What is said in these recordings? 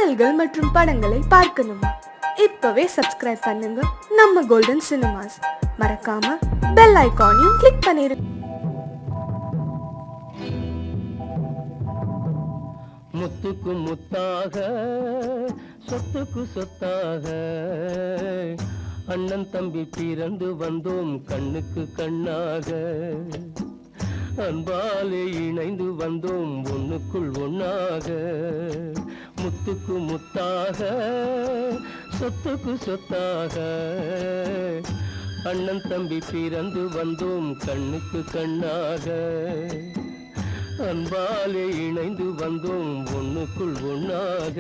பாடல்கள் மற்றும் படங்களை பார்க்கணுமா? இப்பவே சப்ஸ்கிரைப் பண்ணுங்க நம்ம கோல்டன் சினிமாஸ். மறக்காம பெல் ஐகானையும் கிளிக் பண்ணிருங்க. முத்துக்கு முத்தாக சொத்துக்கு சொத்தாக அண்ணன் தம்பி பிறந்து வந்தோம் கண்ணுக்கு கண்ணாக. அன்பாலே இணைந்து வந்தோம் ஒண்ணுக்குள் ஒண்ணாக. முத்துக்கு முத்தாக சொத்துக்கு சொத்தாக அண்ணன் தம்பி பிறந்து வந்தோம் கண்ணுக்கு கண்ணாக. அன்பாலே இணைந்து வந்தோம் ஒண்ணுக்குள் ஒண்ணாக.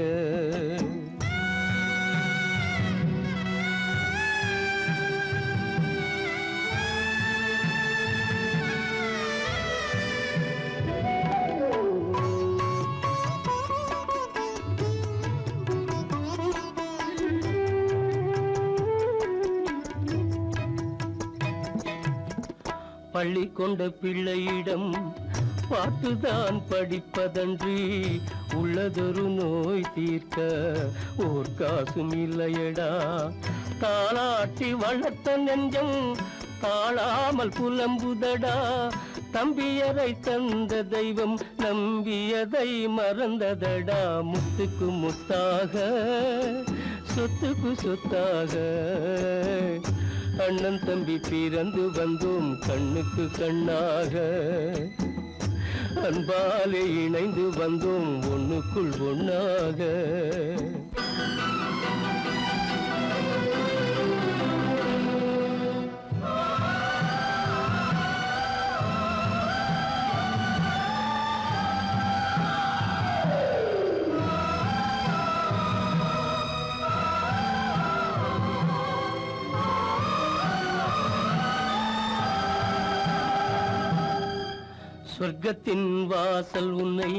பள்ளி கொண்ட பிள்ளையிடம் பார்த்துதான் படிப்பதன்றி உள்ளதொரு நோய் தீர்க்க ஓர் காசும் இல்லையடா. தாளாட்டி வளர்த்த நெஞ்சம் தாழாமல் புலம்புதடா. தம்பியரை தந்த தெய்வம் நம்பியதை மறந்ததடா. முத்துக்கு முத்தாக சொத்துக்கு சொத்தாக அண்ணன் தம்பி பிறந்து வந்தோம் கண்ணுக்கு கண்ணாக. அன்பாலே இணைந்து வந்தோம் ஒண்ணுக்குள் ஒண்ணாக. சொர்க்கத்தின் வாசல் உன்னை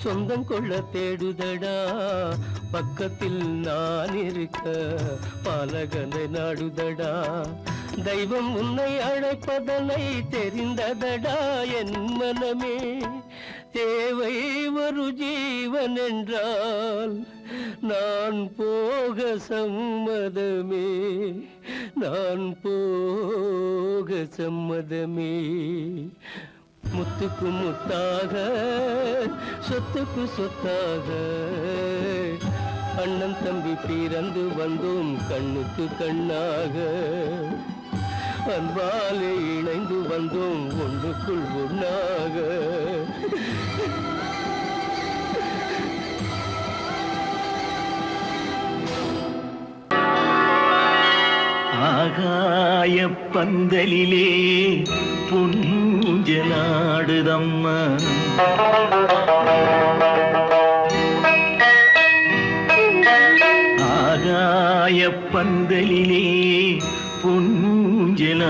சொந்தம் கொள்ள தேடுதடா. பக்கத்தில் நான் இருக்க பாலகனை நாடுதடா. தெய்வம் உன்னை அழைப்பதனை தெரிந்ததடா என் மனமே. தேவை ஒரு ஜீவன் என்றால் நான் போக சம்மதமே. நான் போக சம்மதமே. முத்துக்கு முத்தாக சொத்துக்கு சொத்தாக அண்ணன் தம்பி பிறந்து வந்தோம் கண்ணுக்கு கண்ணாக. அன்பாலே இணைந்து வந்தோம் ஒன்றுக்குள் ஒண்ணாக. ஆகாய பந்தலிலே பொன்ஜலாடுதம்மா. ஆகாய பந்தலிலே பொன்ஜலாடுதம்மா.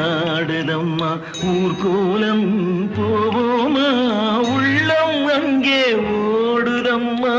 ஊர்கோலம் போவோமா உள்ளம் அங்கே ஓடுதம்மா.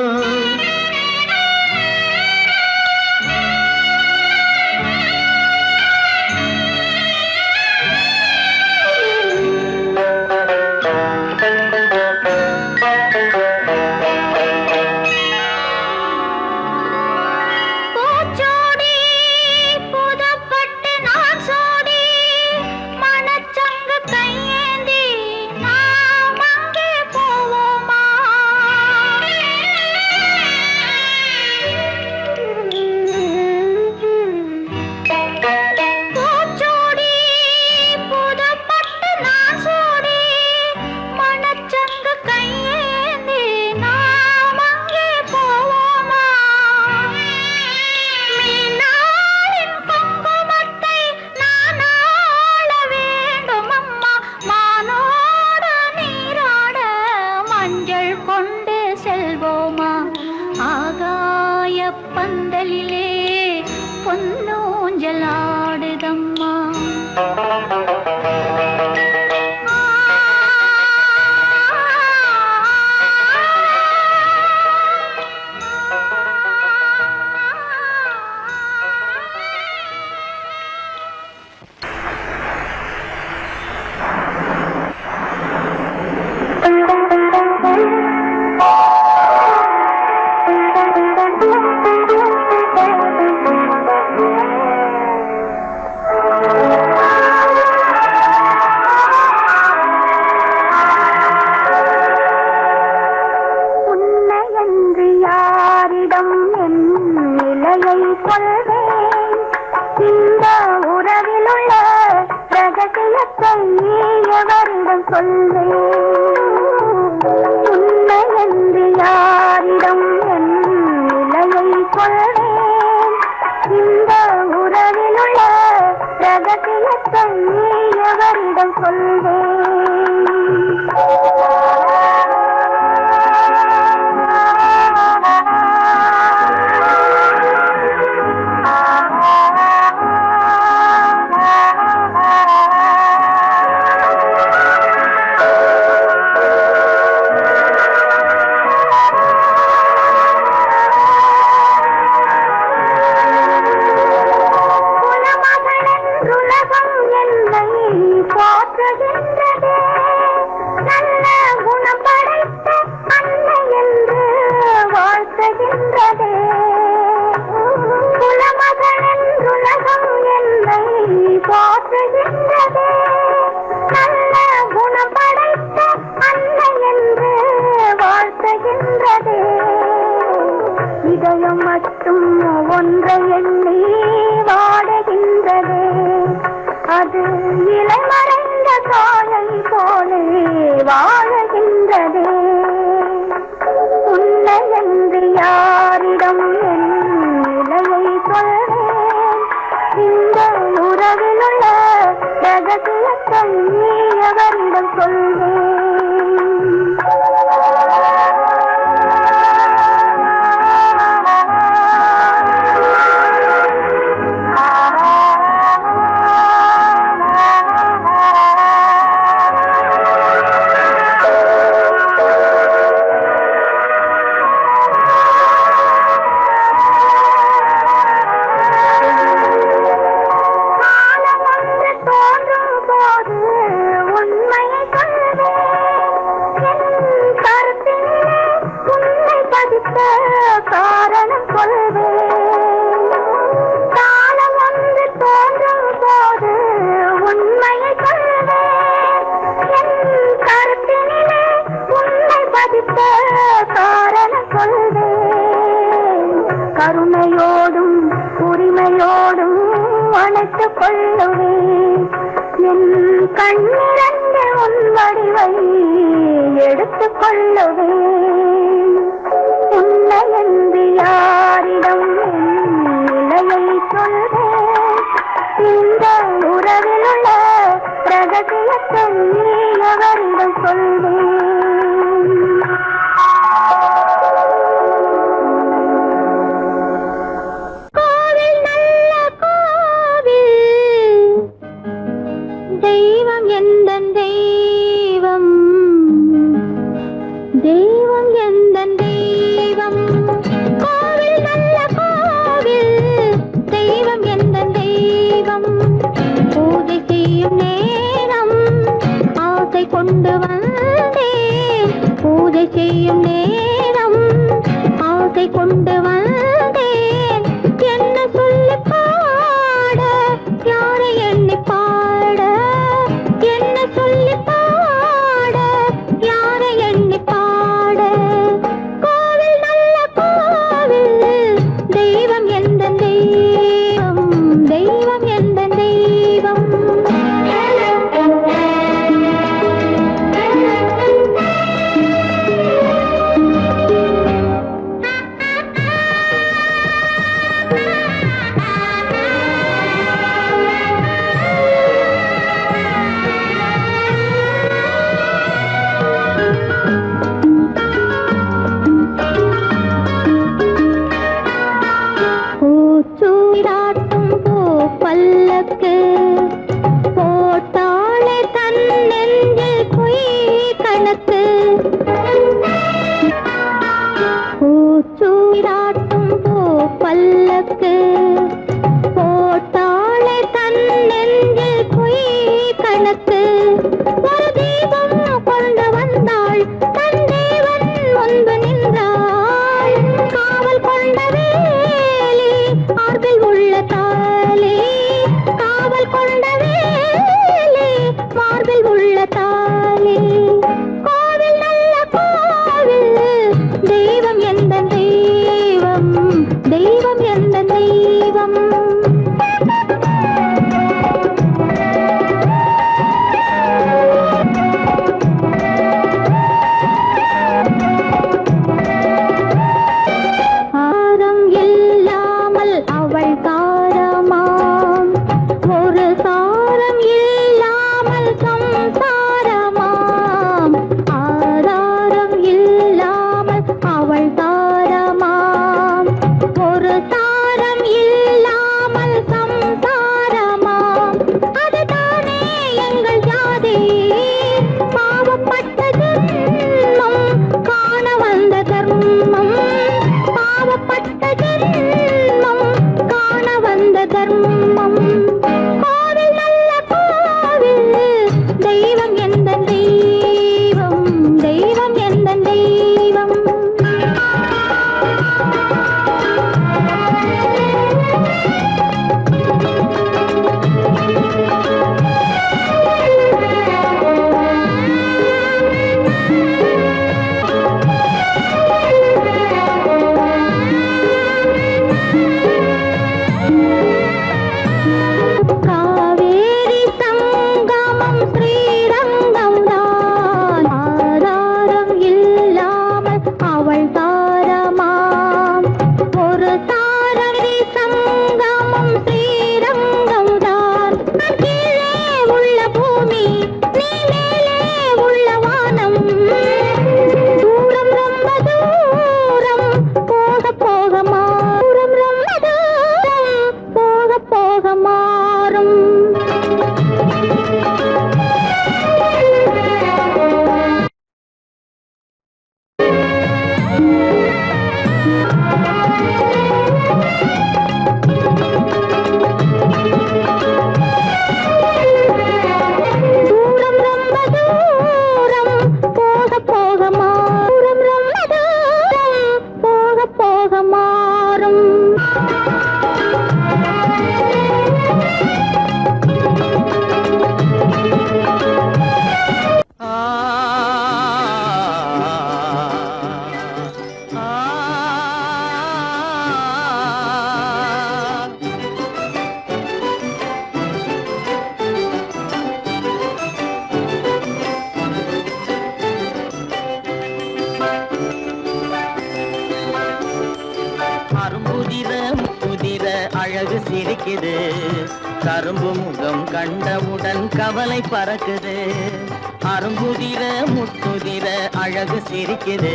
பந்தலிலே பொன்னூஞ்சலாடுதம்மா. Thank you. கொள்வேன். இந்த உறவில் உள்ள ரகசியத்தை எவரிடம் சொல்வேன்? உண்மை என்று யாரிடம் என் நிலையை கொள்வேன்? இந்த உறவில் உள்ள ரகசியத்தை எவரிடம் சொல்வேன்? இதயம் மட்டும் ஒன்றை எண்ணி வாடுகின்றதே, அது இளமறைந்த காலை போலே வாழுகின்றதே. உன்னை என்று யாரிடம் என் நிலையை சொல்வேன்? இந்த உறவில் உள்ள ரகசியத்தை எவரிடம் சொல்வேன்? காரணம் சொல்வேன். காலம் வந்து தோன்றும் போது உண்மையை சொல்வேன். என் கருத்தினிலே உண்மை பதித்த காரணம் சொல்வேன். கருணையோடும் உரிமையோடும் அணைத்துக் கொள்ளுவேன். என் கண்ணிரண்டு உன் வடிவை எடுத்துக் கொள்ளுவேன். உன்னை என்று யாரிடம் நிலையை சொல்வேன்? இந்த உறவில் உள்ள ரகசியத்தை எவரிடம் சொல்வேன்? கோவில் நல்ல கோவில், தெய்வம் எந்தன் தெய்வம், தெய்வம் எந்தன் தெய்வம். கோவில் நல்ல கோவில், தெய்வம் எந்தன் தெய்வம். பூஜை செய்யும் நேரம் ஆசை கொண்டு வந்தேன். பூஜை செய்யும் நேரம் ஆசை கொண்டு வந்தேன். என்ன சொல்லி பாட, யாரை எண்ணி பாட? என்ன சொல்லி பாட, யாரை எண்ணி பாட? கோவில் நல்ல கோவில், தெய்வம் எந்த தெய்வம், தெய்வம் எந்த தெய்வம். பூச்சூடாட்டும் பூ பல்லக்கு போட்டாளே தன் நெஞ்சில் பொய் கணக்கு. பூச்சூடாட்டும் பூ பல்லக்கு போட்டாளே தன் நெஞ்சில் பொய் கணக்கு. ஒரு தீபம் கொண்டு வந்தாள், தன் தேவன் முன்பு நின்றாள். காவல் கொண்ட வேலி மார்பில் உள்ள தாலி, காவல் கொண்ட வேலி மார்பில் உள்ள தாலி. கோவில் நல்ல கோவில், தெய்வம் எந்த தெய்வம், தெய்வம் எந்த தெய்வம். ஒரு தாரம் இல்லாமல் சம்சாரமாம் அதுதானே எங்கள் ஜாதி பாவப்பட்ட ஜென்மம் காண வந்த தர்மம் பாவப்பட்ட ஜென்மம் காண வந்த தர்மம் கோவில் நல்ல கோவில் தெய்வம் எந்த தெய்வம் தெய்வம் எந்த தெய்வம் காவேரி சங்கமம் ஸ்ரீரங்கம் தான் ஆதாரம் இல்லாமல் அவள் தாரமாம் ஒரு தாரரி சங்கமம் ஸ்ரீரங்கம் தான் கீழே உள்ள பூமி நீ மேலே உள்ள வானம் தூரம் ரொம்ப தூரம் போக போக மாறும் ரொம்ப தூரம் போக போக மாறும் தூரம் ரொம்ப தூரம் போக போக மாறும் ரொம்ப தூரம் போக போக மாறும் அரும்புதிர முதிர அழகு சிரிக்குது கரும்பு முகம் கண்டவுடன் கவலை பறக்குது அரும்புதிர முத்துதிர அழகு சிரிக்குது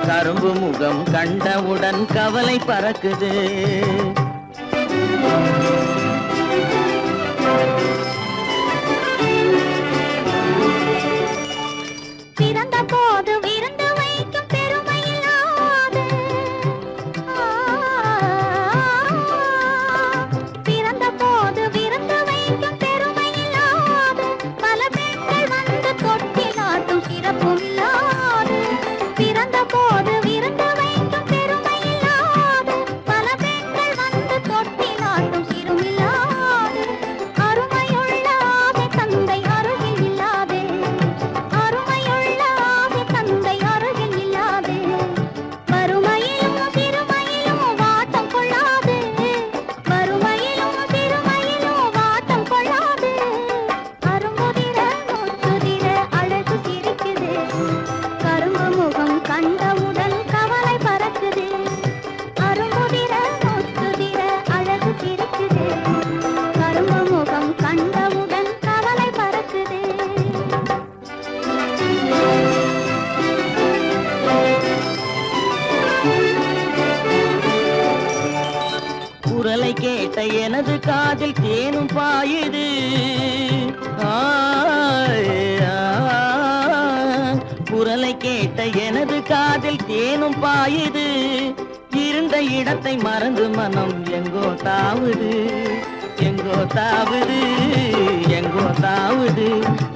கரும்பு முகம் கண்டவுடன் கவலை பறக்குது பிறந்த போது விருந்து வைக்கும் பெருமையில்லாது பிறந்த போது விருந்து வைக்கும் பெருமையில்லாது பல பெண்கள் வந்து தொட்டிலாட்டும் சிறப்பும் இல்லாது பிறந்த போது விருந்து வைக்கும் பெருமையில்லாது பல பெண்கள் வந்து தொட்டிலாட்டும் சிறுமில்லாது அருமையுள்ள ஆசை தந்தை அருகில் இல்லாதே அருமையுள்ள ஆசை தந்தை அருகில் இல்லாதே வறுமையிலும் சிறுமையிலும் வாட்டம் கொள்ளாது வறுமையிலும் சிறுமையிலும் வாட்டம் கொள்ளாது அரும்புதிர முத்துதிர அழகு சிரிக்குது கரும்பு முகம் கண்டவுடன் கவலை பறக்குது அரும்புதிர முத்துதிர அழகு சிரிக்குது கரும்பு முகம் கண்டவுடன் கவலை பறக்குது குரலை கேட்ட எனது காதில் தேனும் பாயுது குரலை கேட்ட எனது காதில் தேனும் பாயுது இருந்த இடத்தை மறந்து மனம் எங்கோ தாவுது எங்கோ தாவுது எங்கோ தாவுது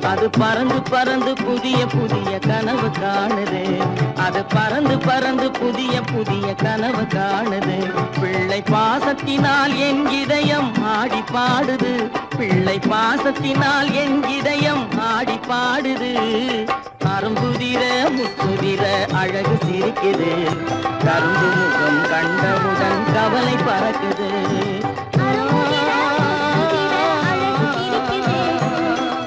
அது பறந்து பறந்து புதிய புதிய கனவு காணுது அது பறந்து பறந்து புதிய புதிய கனவு காணுது பிள்ளை பாசத்தினால் என் இதயம் ஆடி பாடுது பிள்ளை பாசத்தினால் என் இதயம் ஆடி பாடுது அரும்புதிர முத்துதிர அழகு சிரிக்குது கரும்பு முகம் கண்டவுடன் கவலை பறக்குது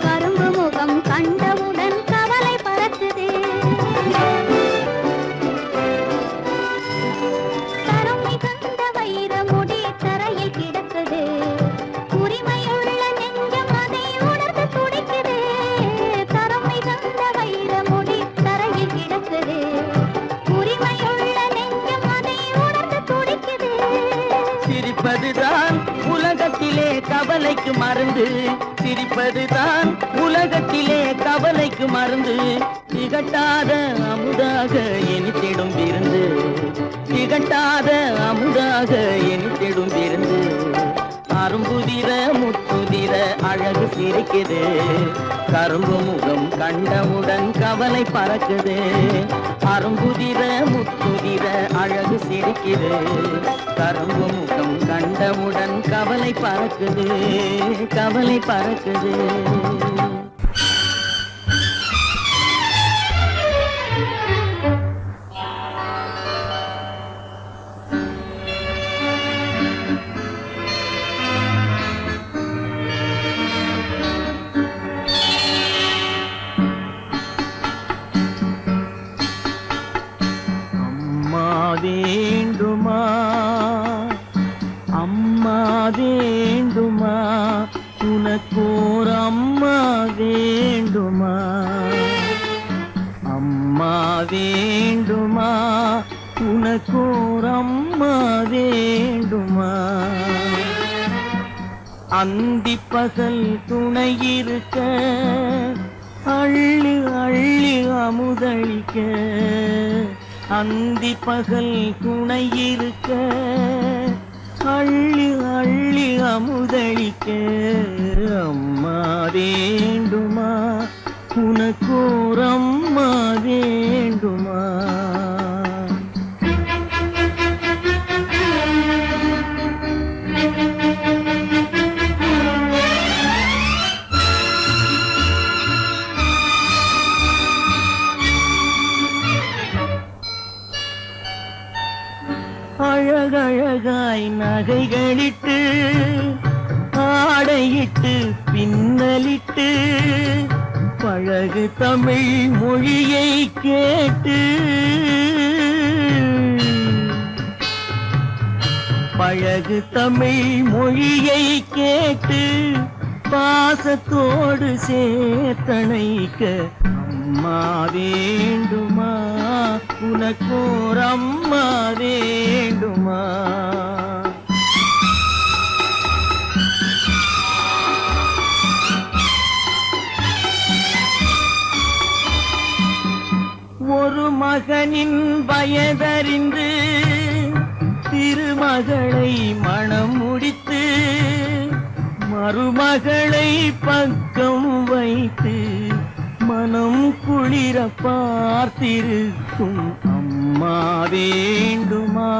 கரும்பு முகம் கண்டவுடன் கவலை பறக்குது தரம் மிகுந்த வைர முடி தரையில் கிடக்குது உரிமையுள்ள நெஞ்சம் அதை உணர்ந்து துடிக்குது தரம் மிகுந்த வைர முடி தரையில் கிடக்குது உரிமையுள்ள நெஞ்சம் அதை உணர்ந்து துடிக்குது கவலைக்கு மருந்து சிரிப்பதுதான் உலகத்திலே கவலைக்கு மருந்து திகட்டாத அமுதாக இனித்திடும் விருந்து திகட்டாத அமுதாக இனித்திடும் விருந்து அரும்புதிர முத்துதிர அழகு சிரிக்குது கரும்பு முகம் கண்டவுடன் கவலை பறக்குது அரும்புதிர முத்துதிர அழகு சிரிக்குது கரும்பு முகம் கண்டவுடன் கவலை பறக்குது கவலை பறக்குது வேண்டுமா அம்மா வேண்டுமா உனக்கோர் அம்மா வேண்டுமா அம்மா வேண்டுமா உனக்கோர் அம்மா வேண்டுமா அந்தி பகல் துணையிருக்க அள்ளி அள்ளி அமுதளிக்க அந்தி பகல் துணையிருக்க அள்ளி அள்ளி அமுதளிக்க அம்மா வேண்டுமா உனக்கோர் அம்மா வேண்டுமா அழகழகாய் நகைகளிட்டு ஆடையிட்டு பின்னலிட்டு பழகு தமிழ் மொழியை கேட்டு பழகு தமிழ் மொழியை கேட்டு பாசத்தோடு சேர்த்தணைக்க அம்மா வேண்டுமா உனக்கோர் அம்மா வேண்டுமா ஒரு மகனின் வயதறிந்து திருமகளை மணம் முடித்து மருமகளை பக்கம் வைத்து மனம் குளிர பார்த்திருக்கும் அம்மா வேண்டுமா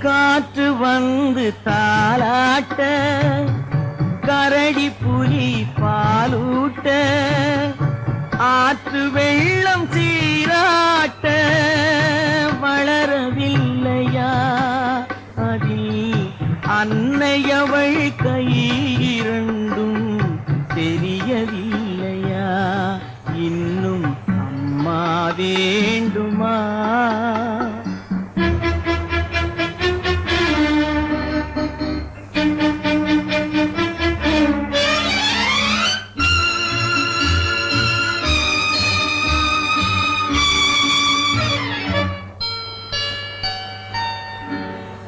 காற்று வந்து தாலாட்ட கரடி புலி பாலூட்ட ஆற்று வெள்ளம் சீராட்ட வளரவில்லையா அதில் அன்னையவள் கை இரண்டும் தெரியவில்லையா இன்னும் அம்மா வேண்டுமா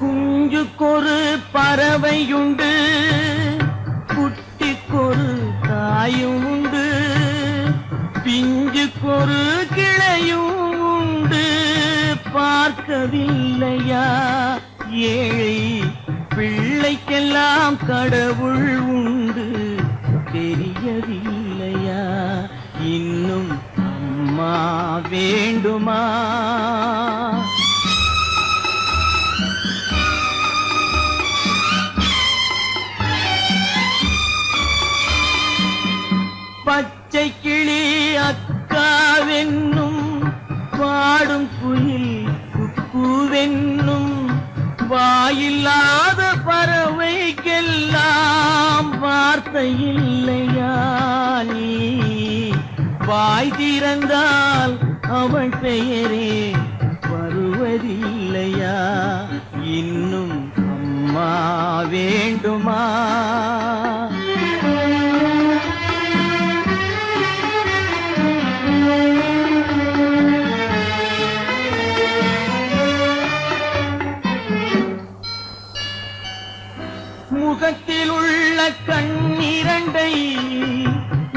குஞ்சுக்கொரு பறவையுண்டு குட்டிக்கொரு தாயும் உண்டு பிஞ்சுக்கொரு கிளையும் உண்டு பார்க்கவில்லையா ஏழை பிள்ளைக்கெல்லாம் கடவுள் உண்டு தெரியவில்லையா இன்னும் அம்மா வேண்டுமா பச்சை கிளி அக்காவென்னும் பாடும் குயில் குக்குவென்னும் வாயில்லாத பறவைக்கெல்லாம் வார்த்தை இல்லையா நீ வாய் திறந்தால் அவள் பெயரே வருவதில்லையா இன்னும் அம்மா வேண்டுமா முகத்தில் உள்ள கண்ணிரண்டை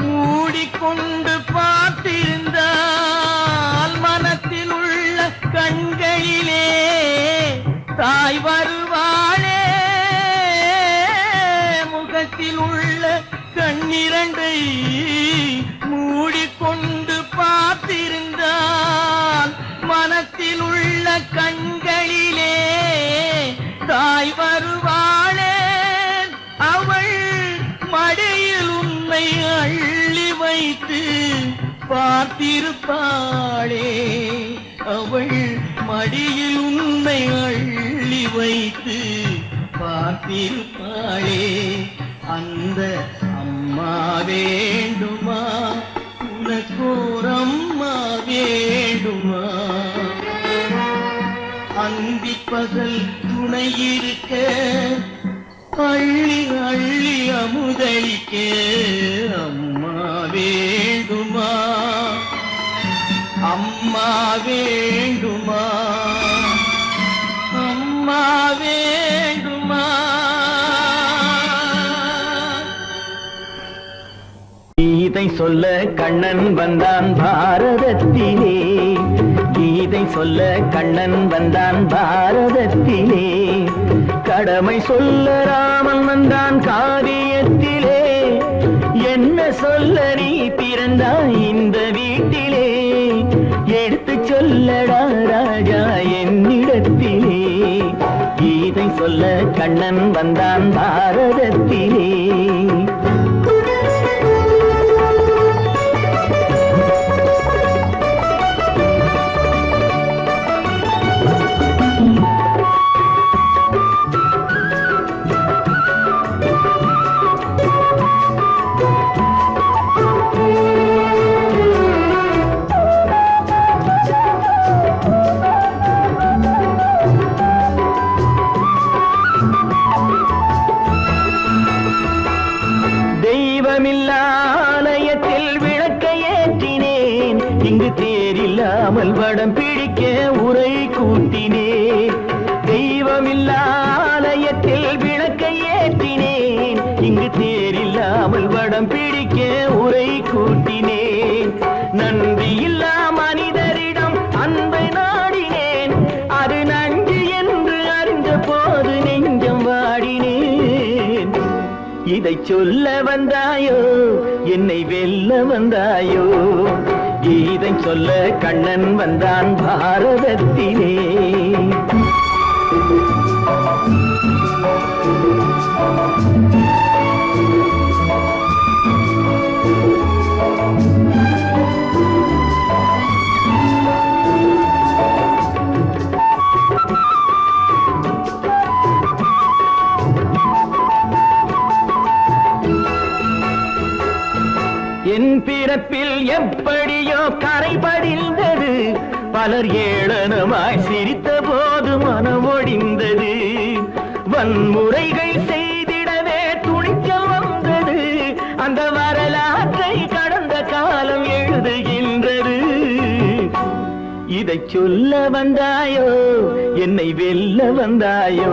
மூடிக்கொண்டு பார்த்திருந்தால் மனத்தில் உள்ள கண்களிலே தாய் வருவாளே. முகத்தில் உள்ள கண்ணிரண்டை மூடிக்கொண்டு பார்த்திருந்தால் மனத்தில் உள்ள கண்களிலே தாய் வருவாளே. அவள் மடியில் உன்னை அள்ளி வைத்து பார்த்திருப்பாளே. அவள் மடியில் உன்னை அள்ளி வைத்து பார்த்திருப்பாளே. அந்த அம்மா வேண்டுமா, உனக்கோர் அம்மா வேண்டுமா? அந்தி பகல் துணை இருக்க, அள்ளி அள்ளி அமுதளிக்க அம்மா வேண்டுமா, அம்மா வேண்டுமா, அம்மா வேண்டுமா? கீதை சொல்ல கண்ணன் வந்தான் பாரதத்திலே. கீதை சொல்ல கண்ணன் வந்தான் பாரதத்திலே. கடமை சொல்ல ராமன் வந்தான் காவியத்திலே. என்ன சொல்ல நீ பிறந்தாய் இந்த வீட்டிலே? எடுத்து சொல்லடா ராஜா என்னிடத்திலே. கீதை சொல்ல கண்ணன் வந்தான் பாரதத்திலே. தெய்வமில்லாலயத்தில் விளக்கை ஏற்றினேன். இங்கு தேரில்லாமல் வடம் பிடிக்க உரை கூட்டினேன். தெய்வமில்லாலயத்தில் விளக்கை ஏற்றினேன். இங்கு தேரில்லாமல் வடம் பிடிக்க உரை கூட்டினேன். நன்றி இல்லா மனிதரிடம் அன்பை நாடினேன். அது நன்றி என்று அறிந்த போது நெஞ்சம் வாடினேன். இதை சொல்ல வந்தாயோ, என்னை வெல்ல வந்தாயோ? கீதை சொல்ல கண்ணன் வந்தான் பாரதத்திலே. என் பிறப்பில் எப்படியோ கரை படிந்தது. பலர் ஏளனமாய் சிரித்த போது மனமொடிந்தது. வன்முறைகள் செய்திடவே துணிச்சல் வந்தது. அந்த வரலாற்றை கடந்த காலம் எழுதுகின்றது. இதை சொல்ல வந்தாயோ, என்னை வெல்ல வந்தாயோ?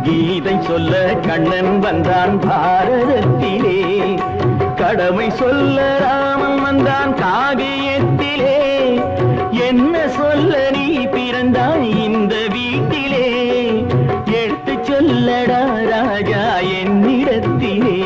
கீதை சொல்ல கண்ணன் வந்தான் பாரதத்திலே. கடமை சொல்ல ராமன் வந்தான் காவியத்திலே. என்ன சொல்ல நீ பிறந்தாய் இந்த வீட்டிலே? எடுத்து சொல்லடா ராஜா என்னிடத்திலே.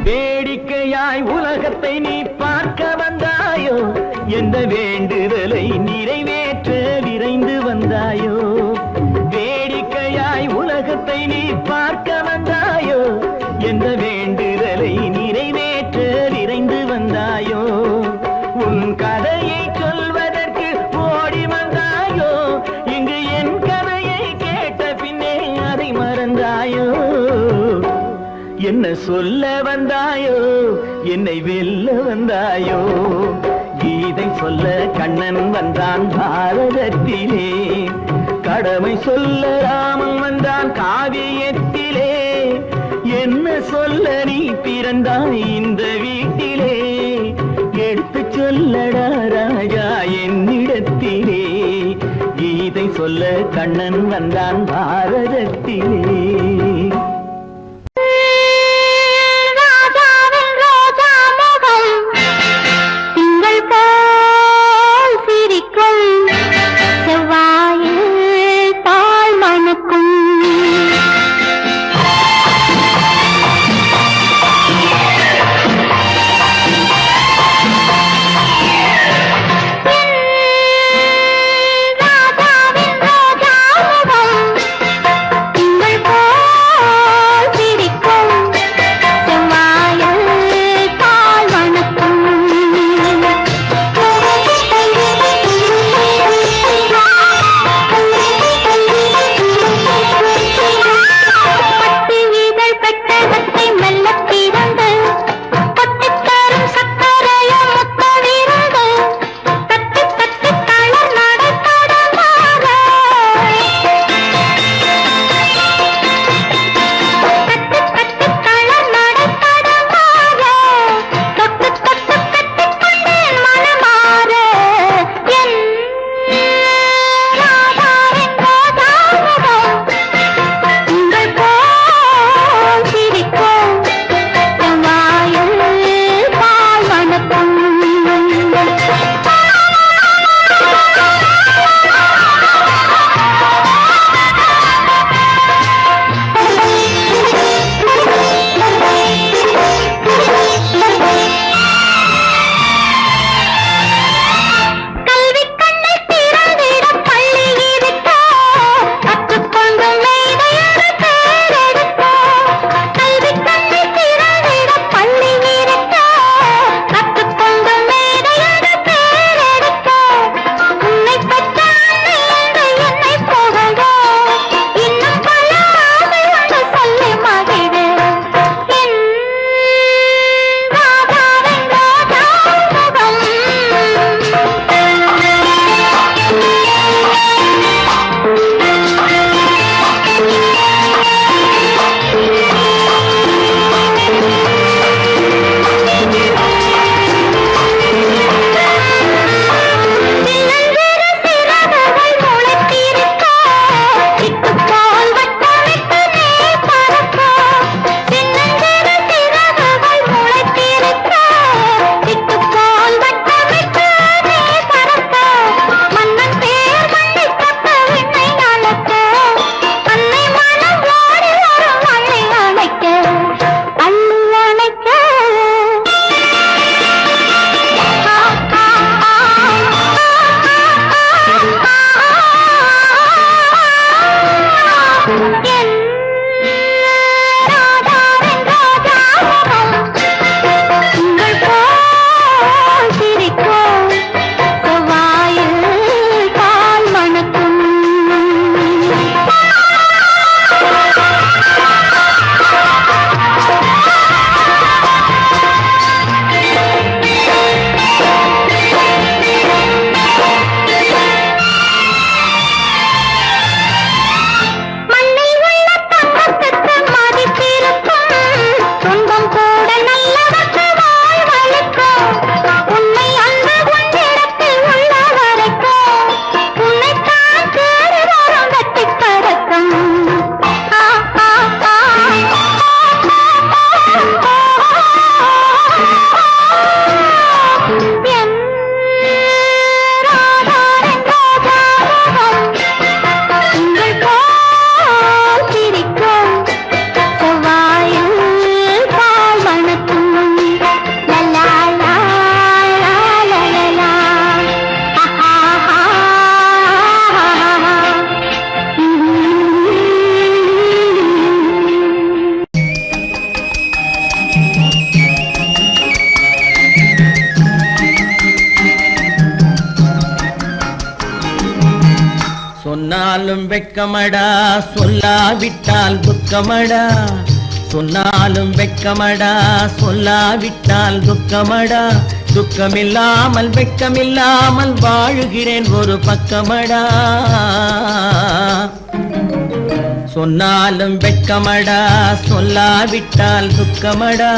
வேடிக்கையாய் உலகத்தை நீ பார்க்க வந்தாயோ? எந்த வேண்டுதலை நிறைவேற்ற விரைந்து வந்தாயோ? வேடிக்கையாய் உலகத்தை நீ பார்க்க வந்தாயோ? எந்த வேண்டுதலை நிறைவேற்ற விரைந்து வந்தாயோ? உன் கதையை சொல்வதற்கு ஓடி வந்தாயோ? இங்கு என் கதையை கேட்ட பின்னே அதை மறந்தாயோ? என்ன சொல்ல வந்தாயோ என்னை வெல்ல வந்தாயோ கீதை சொல்ல கண்ணன் வந்தான் பாரதத்திலே கடமை சொல்ல ராமன் வந்தான் காவியத்திலே என்ன சொல்ல நீ பிறந்தாய் இந்த வீட்டிலே எடுத்து சொல்லடா ராஜா என்னிடத்திலே கீதை சொல்ல கண்ணன் வந்தான் பாரதத்திலே சொன்னாலும் வெட்கமடா சொல்லாவிட்டால் துக்கமடா சொன்னாலும் வெட்கமடா சொல்லாவிட்டால் துக்கமடா துக்கமில்லாமல் வெட்கமில்லாமல் வாழுகிறேன் ஒரு பக்கமடா சொன்னாலும் வெட்கமடா சொல்லாவிட்டால் துக்கமடா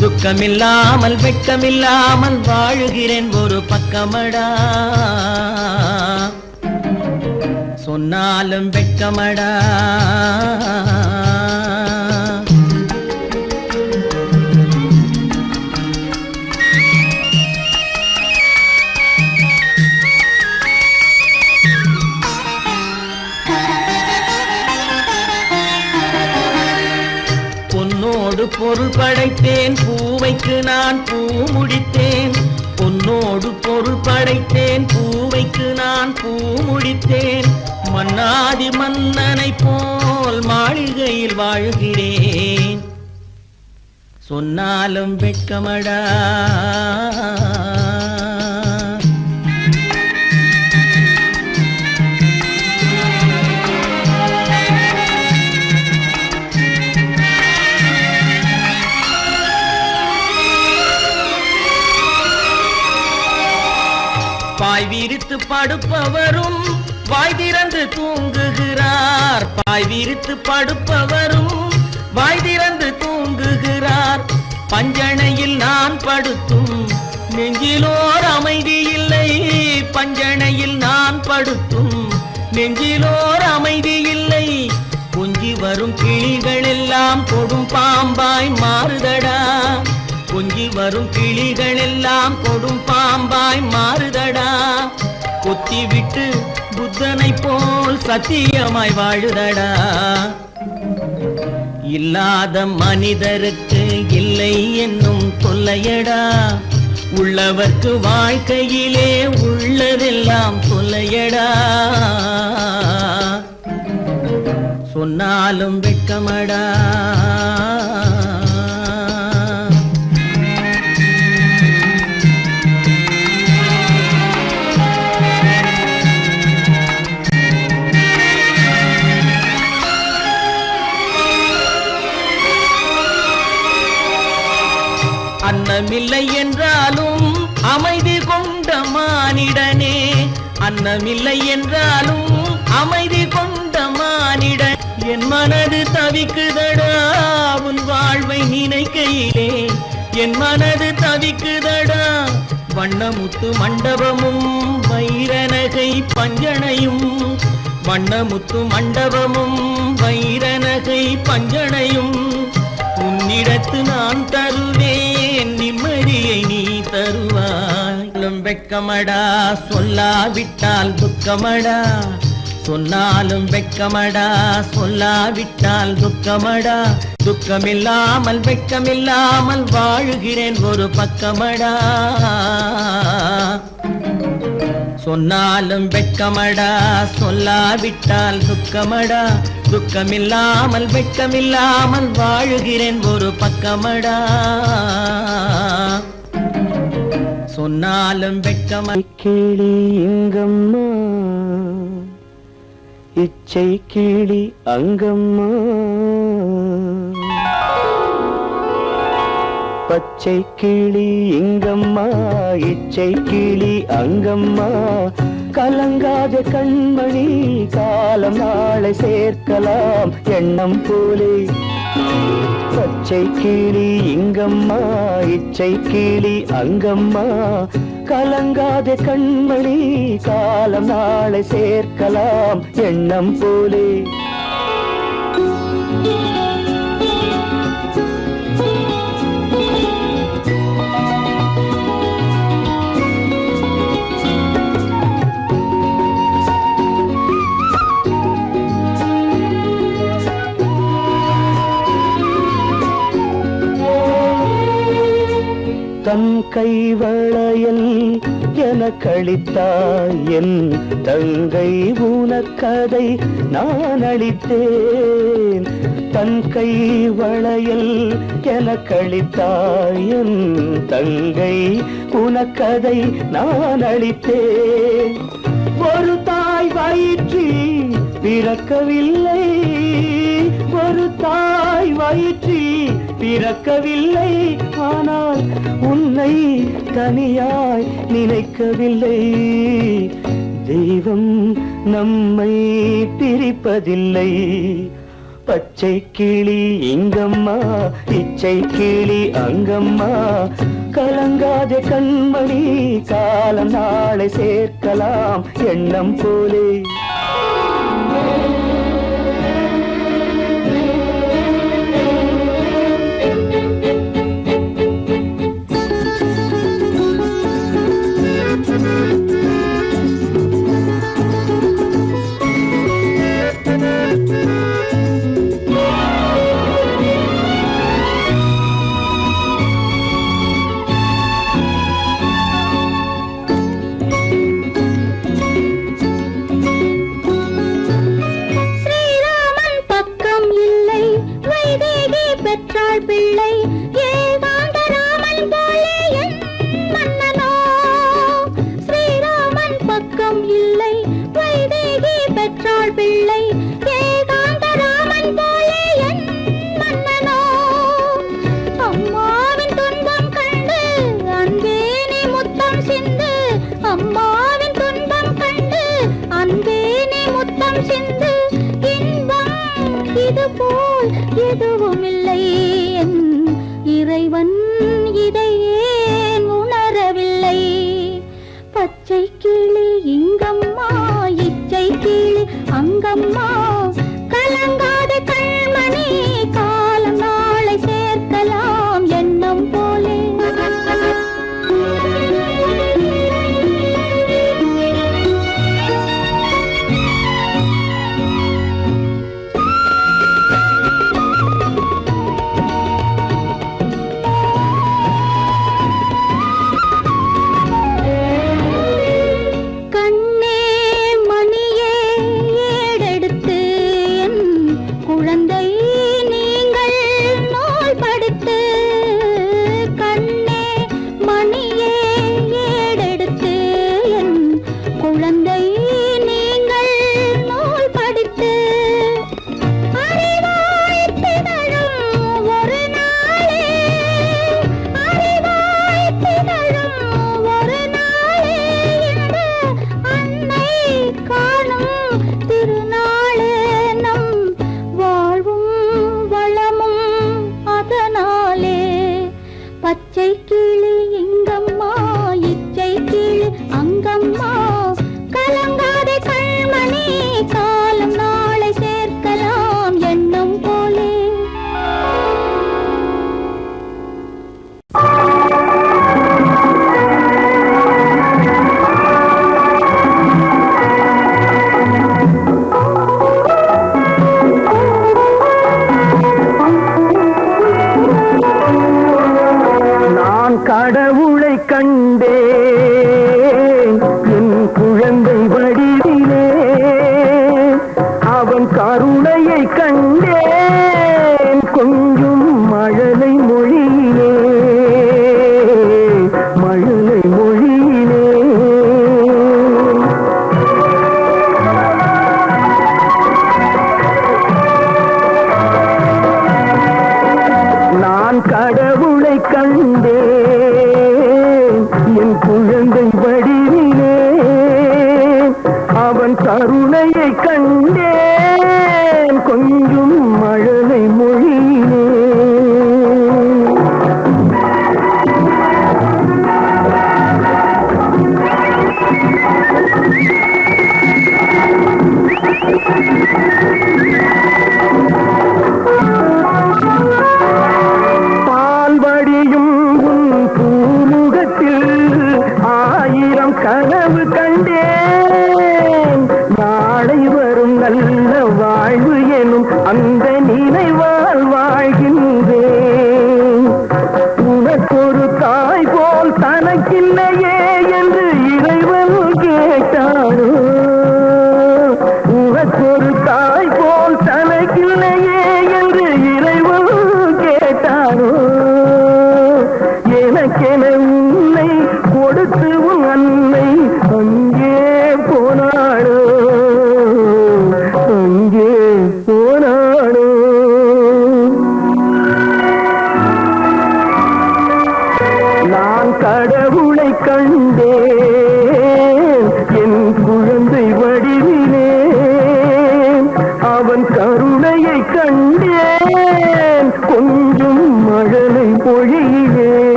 துக்கமில்லாமல் வெட்கமில்லாமல் வாழுகிறேன் ஒரு பக்கமடா சொன்னாலும் வெட்கமடா பொன்னோடு பொருள் படைத்தேன் பூவைக்கு நான் பூ முடித்தேன் பொன்னோடு பொருள் படைத்தேன் பூவைக்கு நான் பூ முடித்தேன் மன்னாதி மன்னனை போல் மாளிகையில் வாழ்கிறேன் சொன்னாலும் வெட்கமடா பாய் விரித்து படுப்பவரும் வாய் திறந்து தூங்குகிறார் பாய் விரித்து படுப்பவரும் வாய் திறந்து தூங்குகிறார் பஞ்சணையில் நான் படுத்தும் நெஞ்சிலோர் அமைதி இல்லை பஞ்சணையில் நான் படுத்தும் நெஞ்சிலோர் அமைதி இல்லை கொஞ்சி வரும் கிளிகள் எல்லாம் கொடும் பாம்பாய் மாறுதடா கொஞ்சி வரும் கிளிகள் எல்லாம் கொடும் பாம்பாய் மாறுதடா கொத்தி விட்டு புத்தனை போல் சத்தியமாய் வாழுதடா இல்லாத மனிதருக்கு இல்லை என்னும் தொல்லையடா உள்ளவர்க்கு வாழ்க்கையிலே உள்ளதெல்லாம் தொல்லையடா சொன்னாலும் வெட்கமடா அன்னமில்லை என்றாலும் அமைதி கொண்ட மானிடனே அன்னமில்லை என்றாலும் அமைதி கொண்ட மானிடன் என் மனது தவிக்குதடா உன் வாழ்வை நினைக்கையிலே என் மனது தவிக்குதடா வண்ணமுத்து மண்டபமும் வைரநகை பஞ்சனையும் வண்ணமுத்து மண்டபமும் வைரநகை பஞ்சனையும் உன்னிடத்து நான் தருவேன் நிம்மதியை நீ தருவாய் வெட்கமடா சொல்லாவிட்டால் துக்கமடா சொன்னாலும் வெட்கமடா சொல்லாவிட்டால் துக்கமடா துக்கமில்லாமல் வெட்கமில்லாமல் வாழுகிறேன் ஒரு பக்கமடா சொன்னாலும் வெட்கமடா சொல்லாவிட்டால் துக்கமடா துக்கமில்லாமல் வெட்கமில்லாமல் வாழுகிறேன் ஒரு பக்கமடா சொன்னாலும் வெட்கம கிளி இங்கம்மா இச்சை கிளி அங்கம்மா பச்சை கிளி இங்கம்மா இச்சை கிளி அங்கம்மா கலங்காத கண்மணி காலம் நாளை சேர்க்கலாம் எண்ணம் போலே பச்சை கிளி இங்கம்மா இச்சை கிளி அங்கம்மா கலங்காத கண்மணி காலம் நாளை சேர்க்கலாம் எண்ணம் போலே தன் கைவளையல் எனக்களித்தாய் என் தங்கை உனக்கதை நான் அளித்தேன் தன் கைவளையல் எனக்களித்தாய் என் தங்கை உனக்கதை நான் அளித்தேன் ஒரு தாய் வயிற்றில் பிறக்கவில்லை ஒரு தாய் வயிற்றில் பிறக்கவில்லை, ஆனால் உன்னை தனியாய் நினைக்கவில்லை. தெய்வம் நம்மை பிரிப்பதில்லை. பச்சை கிளி இங்கம்மா, இச்சை கிளி அங்கம்மா. கலங்காத கண்மணி, காலம் நாளை சேர்க்கலாம் எண்ணம் போலே. பிள்ளை ஏகாந்த ராமன் போலே என் மன்னனோ. ஸ்ரீராமன் பக்கம் இல்லை, வைதேகி பெற்றாள் பிள்ளை ஏகாந்த ராமன் போலே என் மன்னனோ. அம்மாவின் துன்பம் கண்டு அன்பே நீ முத்தம் சிந்து, அம்மாவின் துன்பம் கண்டு அன்பே நீ முத்தம் சிந்து. இன்பம் இது போல் எதுவும் இல்லை, இறைவன் இதை ஏன் உணரவில்லை. பச்சை கிளி இங்கம்மா, இச்சை கிளி அங்கம்மா. கலங்காத கண்மணி, காலம் நாளை சேர்க்கலாம் எண்ணம் போலே. பச்சை கிளி இங்கம்மா, இச்சை கிளி அங்கம்மா. கலங்காத கண்மணி, காலம் நாளை சேர்க்கலாம் எண்ணம் போலே.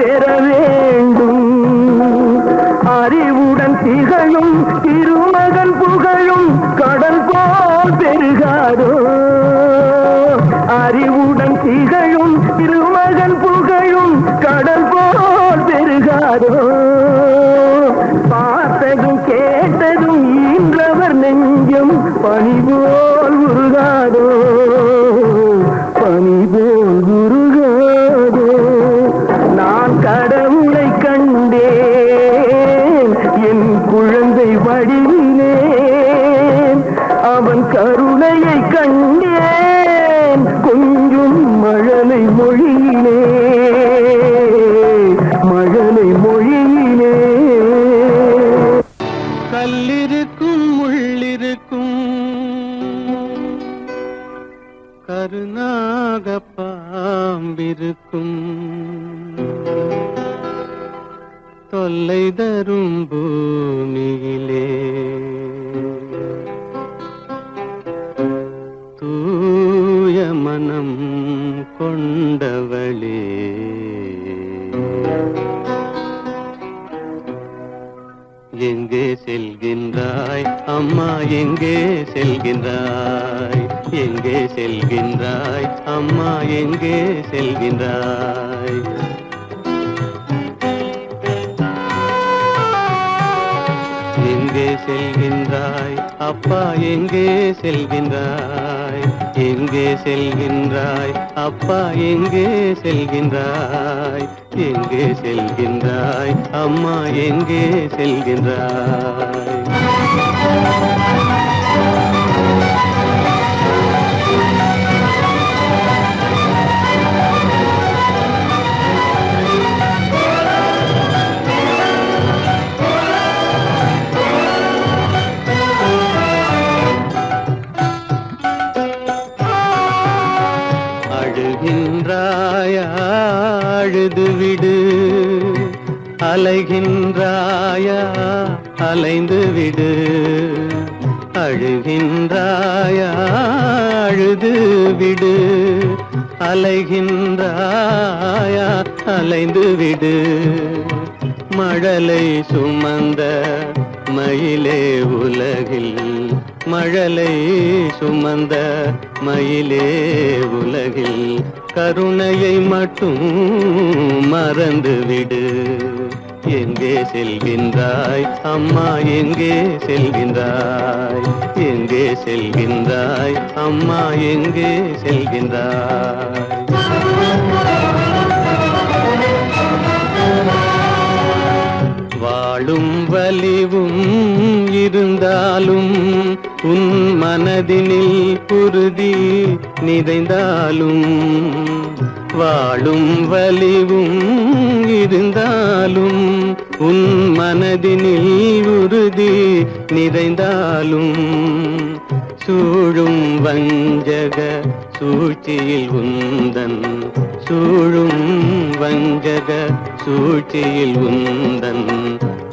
பெற வேண்டும். அறிவுடன் திகழும் திருமகன் புகழும் கடல் போல் பெருகாதோ. அறிவுடன் திகழும் திருமகன் புகழும் கடல் போல் பெருகாதோ. பார்த்ததும் கேட்டதும் ஈன்றவர் நெஞ்சம் பனி போல் உருகாதோ. பனி போல் உருகாதோ. நான் கடவுளை கண்டேன் என் குழந்தை வடிவினேன். அவன் கருணையை கண்டேன் கொஞ்சம் மழலை மொழியிலே. மழலை மொழியிலே. கல்லிருக்கும் முள்ளிருக்கும் கருநாக பாம்பிருக்கும் தொல்லை தரும் பூமியிலே தூய மனம் கொண்டவளே. எங்கே செல்கின்றாய் அம்மா, எங்கே செல்கின்றாய்? எங்கே செல்கின்றாய் அம்மா, எங்கே செல்கின்றாய்? எங்கே செல்கின்றாய் அப்பா, எங்கே செல்கின்றாய்? எங்கே செல்கின்றாய் அப்பா, எங்கே செல்கின்றாய்? எங்கே செல்கின்றாய் அம்மா, எங்கே செல்கின்றாய்? அழுகின்றாயா, அழுது விடு. அலைகின்றாயா, அலைந்து விடு. அழுகின்றாயா, அழுது விடு. அலைகின்றாயா, அலைந்து விடு. மழலை சுமந்த மயிலே உலகில், மழலை சுமந்த மயிலே உலகில் கருணையை மட்டும் மறந்துவிடு. எங்கே செல்கின்றாய் அம்மா, எங்கே செல்கின்றாய்? எங்கே செல்கின்றாய் அம்மா, எங்கே செல்கின்றாய்? வாழும் வலிவும் இருந்தாலும் உன் மனதினில் குருதி நிறைந்தாலும், வாழும் வலிவும் இருந்தாலும் உன் மனதினில் உறுதி நிறைந்தாலும், சூழும் வஞ்சக சூழ்ச்சியில் உந்தன், சூழும் வஞ்சக சூழ்ச்சியில் உந்தன்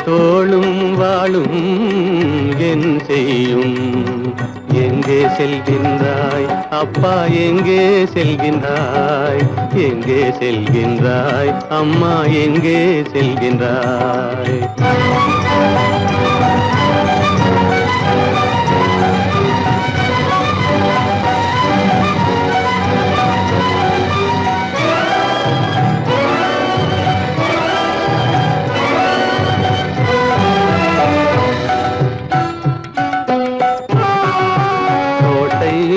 தோளும் வாழும் என் செய்யும். எங்கே செல்கின்றாய் அப்பா, எங்கே செல்கின்றாய்? எங்கே செல்கின்றாய் அம்மா, எங்கே செல்கின்றாய்?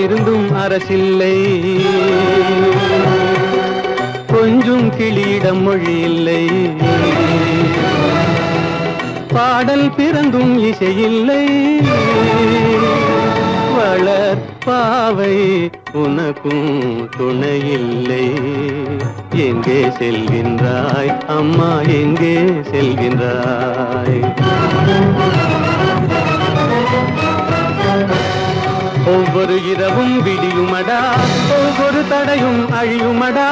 இருந்தும் அரசில்லை, கொஞ்சம் கிளியிடம் மொழி இல்லை. பாடல் பிறந்தும் இசையில்லை, வளர் பாவை உனக்கும் துணையில்லை. எங்கே செல்கின்றாய் அம்மா, எங்கே செல்கின்றாய்? ஒவ்வொரு இரவும் விடியுமடா, ஒவ்வொரு தடையும் அழியுமடா.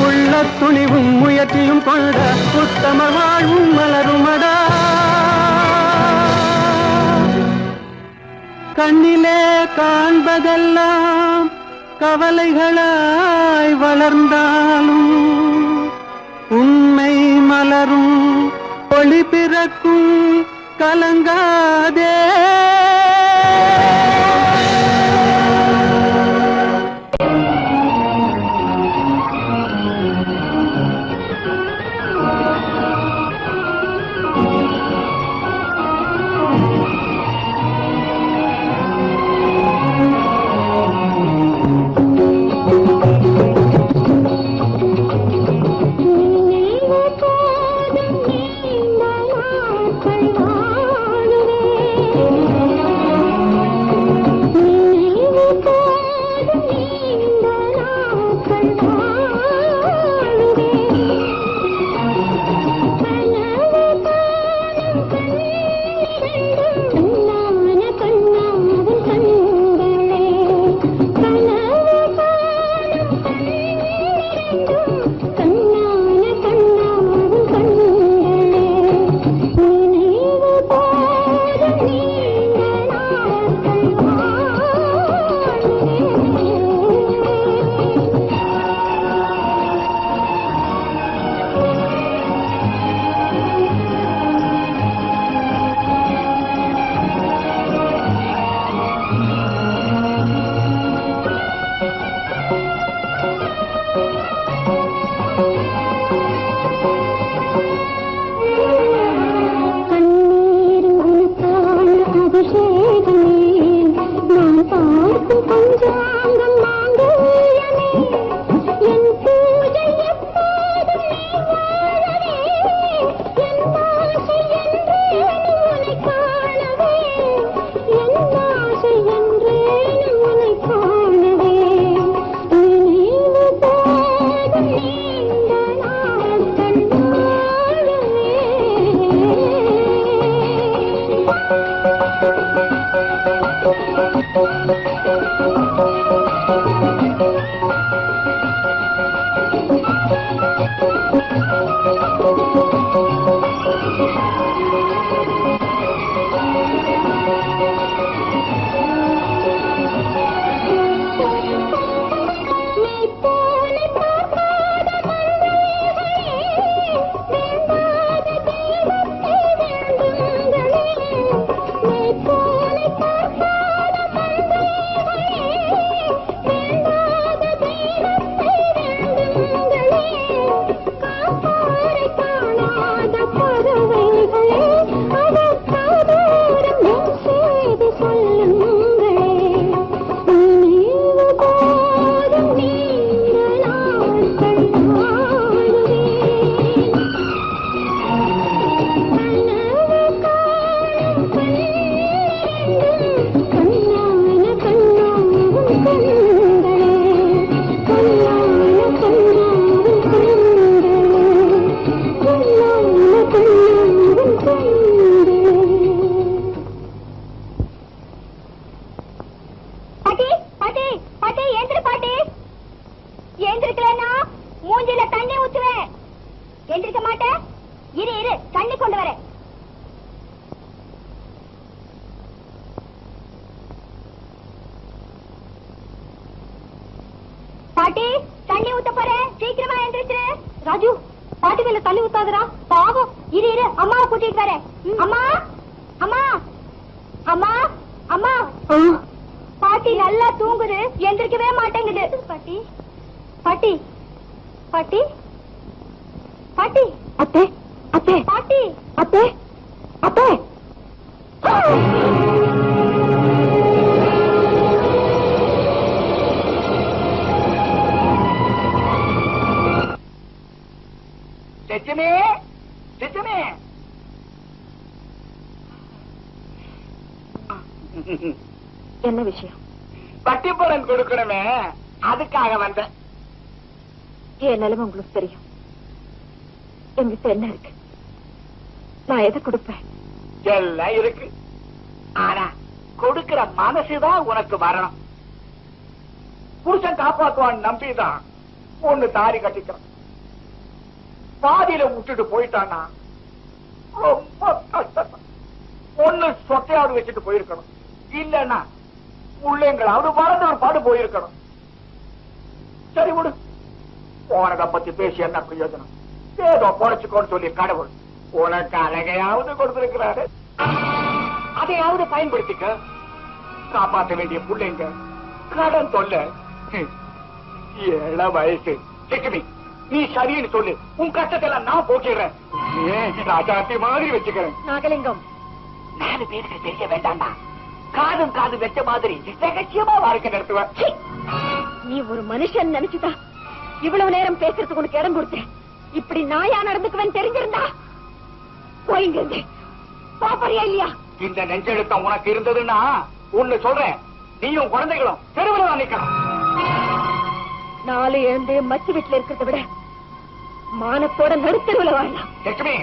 உள்ள துணிவும் முயற்சியும் கொண்ட உத்தம வாழ்வும் மலருமடா. கண்ணிலே காண்பதெல்லாம் கவலைகளாய் வளர்ந்தாலும் உண்மை ஒளி பிறக்கும் கலங்காதே. பாட்டி தண்ணி ஊத்த போறேன், சீக்கிரமா எந்திரிச்சிரு. ராஜு, பாட்டி மேல தண்ணி ஊத்தாதரா, பாவம். இரு இரு, அம்மாவை கூட்டிட்டு வரேன். அம்மா அம்மா அம்மா அம்மா. பாட்டி நல்லா தூங்குது, எந்திரிக்கவே மாட்டேங்குது. பாட்டி பாட்டி பாட்டி பாட்டி. அத்தை அத்தை பாட்டி அத்தை அத்தை. லட்சுமி, லட்சுமி. என்ன விஷயம்? பட்டிப்புறம் கொடுக்கணுமே, அதுக்காக வந்தேன். என் நிலைமை உங்களுக்கு தெரியும். எங்கிட்ட என்ன இருக்கு? நான் எதை கொடுப்பேன்? எல்லாம் இருக்கு. ஆனா கொடுக்கிற மனசுதான் உனக்கு வரணும். புருஷன் காப்பாற்றுவான் நம்பிதான் ஒண்ணு தாரி கட்டிக்கிறான். பாதியில விட்டுட்டு போயிட்டானா ரொம்ப கஷ்டம். ஒண்ணு சொத்தையாவது வச்சுட்டு போயிருக்கணும், இல்லன்னா உள்ளங்களாவது மறந்து ஒரு பாடு போயிருக்கணும். சரி விடு, போனதை பத்தி பேசி என்ன பிரயோஜனம்? ஏதோ பொழைச்சுக்கோன்னு சொல்லி கடவுள் உனக்கு அழகையாவது கொடுத்திருக்கிறாரு, அதையாவது பயன்படுத்திக்க. காப்பாற்ற வேண்டிய பிள்ளைங்க கடன் தொல்ல. ஏழ வயசு. லட்சுமி, நீ சரின்னு சொல்லு, உன் கஷ்டத்தெல்லாம் நான் போக்கிடுறேன். ராஜாத்தி மாதிரி வச்சுக்கிறேன். நாகலிங்கம், 4 பேருக்கு தெரிய வேண்டாம்டா. காதும் காது வச்ச மாதிரி ரகசியமா வாழ்க்கை நடத்துவேன். நீ ஒரு மனுஷன் நினைச்சுதான் இவ்வளவு நேரம் பேசுறதுக்கு உனக்கு இடம் கொடுத்தேன். இப்படி நாயா நடந்துக்குவேன் தெரிஞ்சிருந்தா போயிங்க. பாப்பறியா இல்லையா? இந்த நெஞ்செழுத்தம் உனக்கு இருந்ததுன்னா ஒண்ணு சொல்றேன், நீயும் குழந்தைகளும் தெருவில் தான் நிக்கலாம். 4 எழுந்து மச்சு வீட்டுல இருக்கிறத விட மானத்தோட நடுத்தருவில் வாழலாம். லட்சுமி,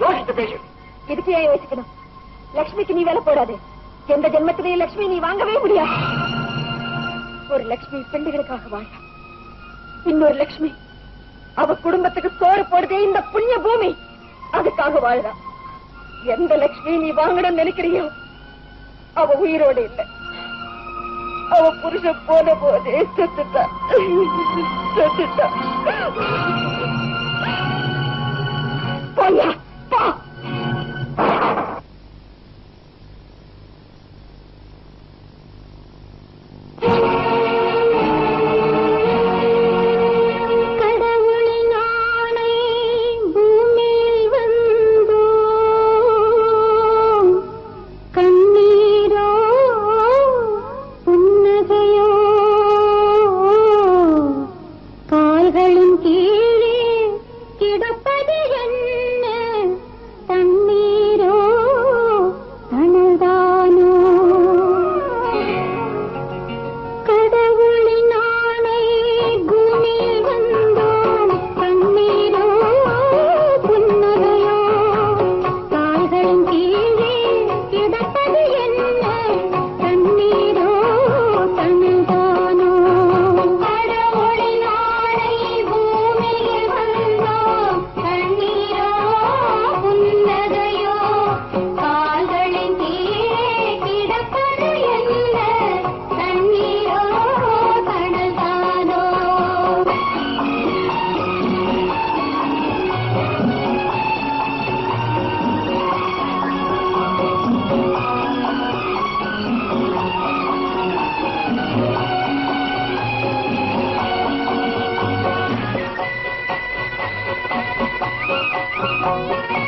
யோசித்து பேசு. இதுக்கு ஏன் யோசிக்கணும்? லட்சுமிக்கு நீ வேலை போடாது. எந்த ஜென்மத்திலேயே லட்சுமி நீ வாங்கவே முடியாது. ஒரு லட்சுமி பெண்டுகளுக்காக வாழ, இன்னொரு லட்சுமி அவ குடும்பத்துக்கு சோறு போடுதே இந்த புண்ணிய பூமி, அதுக்காக வாழலாம். எந்த லட்சுமி நீ வாங்கணும்னு நினைக்கிறியோ அவ உயிரோடு இல்லை. அவ புருஷன் போன போதே செத்துட்டா. போயா போ. Thank you.